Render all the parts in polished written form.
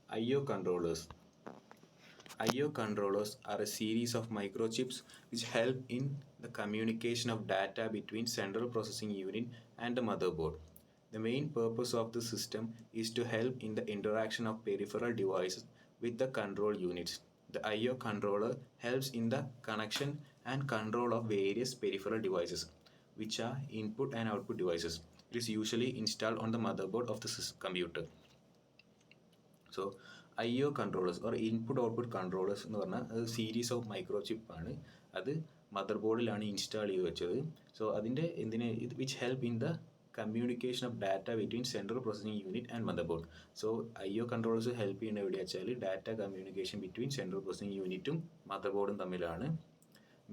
I/O controllers. I/O controllers are a series of microchips which help in the communication of data between central processing unit and the motherboard. The main purpose of the system is to help in the interaction of peripheral devices with the control units. The I/O controller helps in the connection and control of various peripheral devices, which are input and output devices. It is usually installed on the motherboard of the computer. So I/O controllers or input output controllers എന്ന് പറഞ്ഞാൽ അത് series of micro ചിപ്പാണ്. അത് mother ബോർഡിലാണ് install ചെയ്ത് വെച്ചത്. So അതിൻ്റെ which help in the communication of data between central processing unit and motherboard. So I/O controllers help ചെയ്യുന്ന എവിടെ വെച്ചാൽ data communication between central processing യൂണിറ്റും മദർ ബോർഡും തമ്മിലാണ്.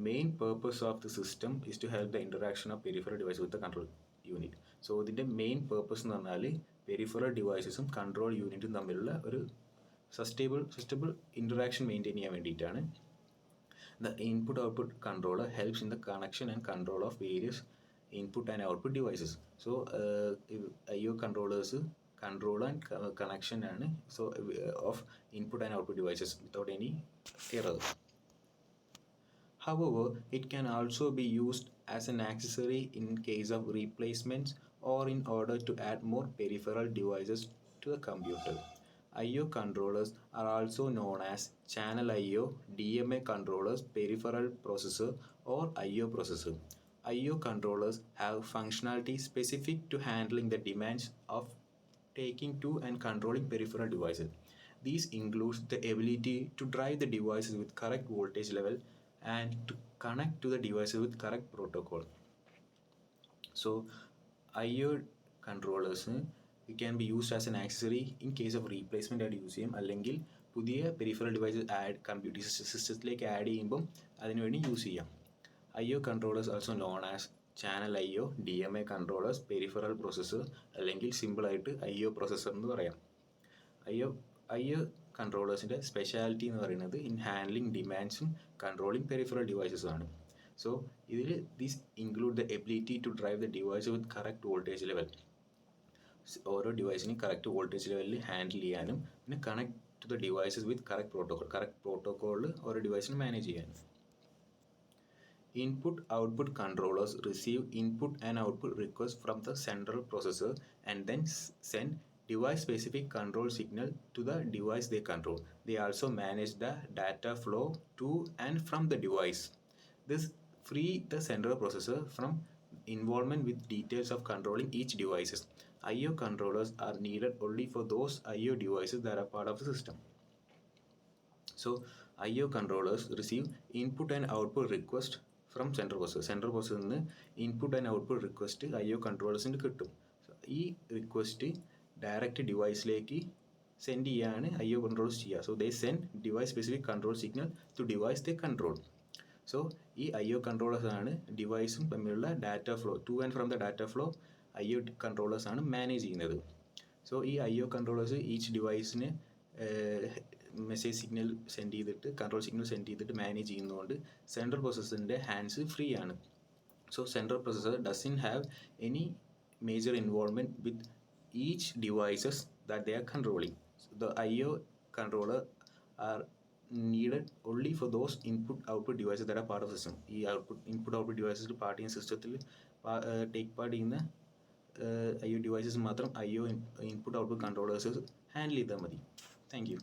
Main purpose of the system is to help the interaction of peripheral device with the control unit. So ഇതിൻ്റെ main purpose എന്ന് പറഞ്ഞാൽ peripheral ഡിവൈസസും control യൂണിറ്റും തമ്മിലുള്ള ഒരു സസ്റ്റബിൾ ഇൻറ്ററാക്ഷൻ മെയിൻറ്റെയിൻ ചെയ്യാൻ വേണ്ടിയിട്ടാണ്. The input output controller helps in the connection and control of various input and output devices. So I/O controllers control and connection ആണ് so of input and output devices without any error. However, it can also be used as an accessory in case of replacements or in order to add more peripheral devices to the computer. I/O controllers are also known as channel I/O, DMA controllers, peripheral processor, or I/O processor. I/O controllers have functionality specific to handling the demands of taking to and controlling peripheral devices. These include the ability to drive the devices with correct voltage level and to connect to the devices with correct protocol. So I/O controllers it can be used as an accessory in case of replacement ആയിട്ട് use ചെയ്യും, അല്ലെങ്കിൽ പുതിയ peripheral devices computer സിസ്റ്റത്തിലേക്ക് add ചെയ്യുമ്പം അതിനുവേണ്ടി use ചെയ്യാം. I/O controllers also known as channel I/O, DMA controllers, peripheral processor, അല്ലെങ്കിൽ സിമ്പിളായിട്ട് I/O processor എന്ന് പറയാം. I/O കൺട്രോളേഴ്സിൻ്റെ സ്പെഷ്യാലിറ്റി എന്ന് പറയുന്നത് ഇൻ ഹാൻഡ്ലിംഗ് ഡിമാൻഡ്സും കൺട്രോളിങ് പെരിഫറൽ ഡിവൈസസ് ആണ്. സോ ഇതിൽ this include the ability to drive the device with correct voltage level. ഓരോ ഡിവൈസിനും കറക്റ്റ് വോൾട്ടേജ് ലെവലിൽ ഹാൻഡിൽ ചെയ്യാനും പിന്നെ connect to the devices with correct പ്രോട്ടോക്കോളിൽ ഓരോ ഡിവൈസിനും മാനേജ് ചെയ്യാനും. Input-output controllers receive input and output requests from the central processor and then send device-specific control signal to the device they control. They also manage the data flow to and from the device. This frees the central processor from involvement with details of controlling each device. I/O controllers are needed only for those I/O devices that are part of the system. So I/O controllers receive input and output request from central പ്രോസസ്സറിൽ നിന്ന് input and output request I/O കൺട്രോളേഴ്സിന് കിട്ടും. ഈ request direct ഡിവൈസിലേക്ക് send ചെയ്യാണ് I/O controls ചെയ്യുക. So they send device specific control signal to device they control. So ഈ I/O കൺട്രോളേഴ്സാണ് ഡിവൈസും തമ്മിലുള്ള data flow to and from the data flow I/O കൺട്രോളേഴ്സാണ് manage ചെയ്യുന്നത്. സോ ഈ I/O കൺട്രോളേഴ്സ് ഈച്ച് ഡിവൈസിന് മെസ്സേജ് സിഗ്നൽ സെൻഡ് ചെയ്തിട്ട് കൺട്രോൾ സിഗ്നൽ സെൻഡ് ചെയ്തിട്ട് മാനേജ് ചെയ്യുന്നതുകൊണ്ട് സെൻട്രൽ പ്രോസസ്സറിൻ്റെ ഹാൻഡ്സ് ഫ്രീ ആണ്. So central processor doesn't have any major involvement with each devices that they are controlling. The I/O controller are needed only for those input-output devices that are part of the system. ഈ input-output devices part ചെയ്യുന്ന സിസ്റ്റത്തിൽ take part ചെയ്യുന്ന I/O devices മാത്രം I/O input output controllers handle ചെയ്താൽ മതി. Thank you.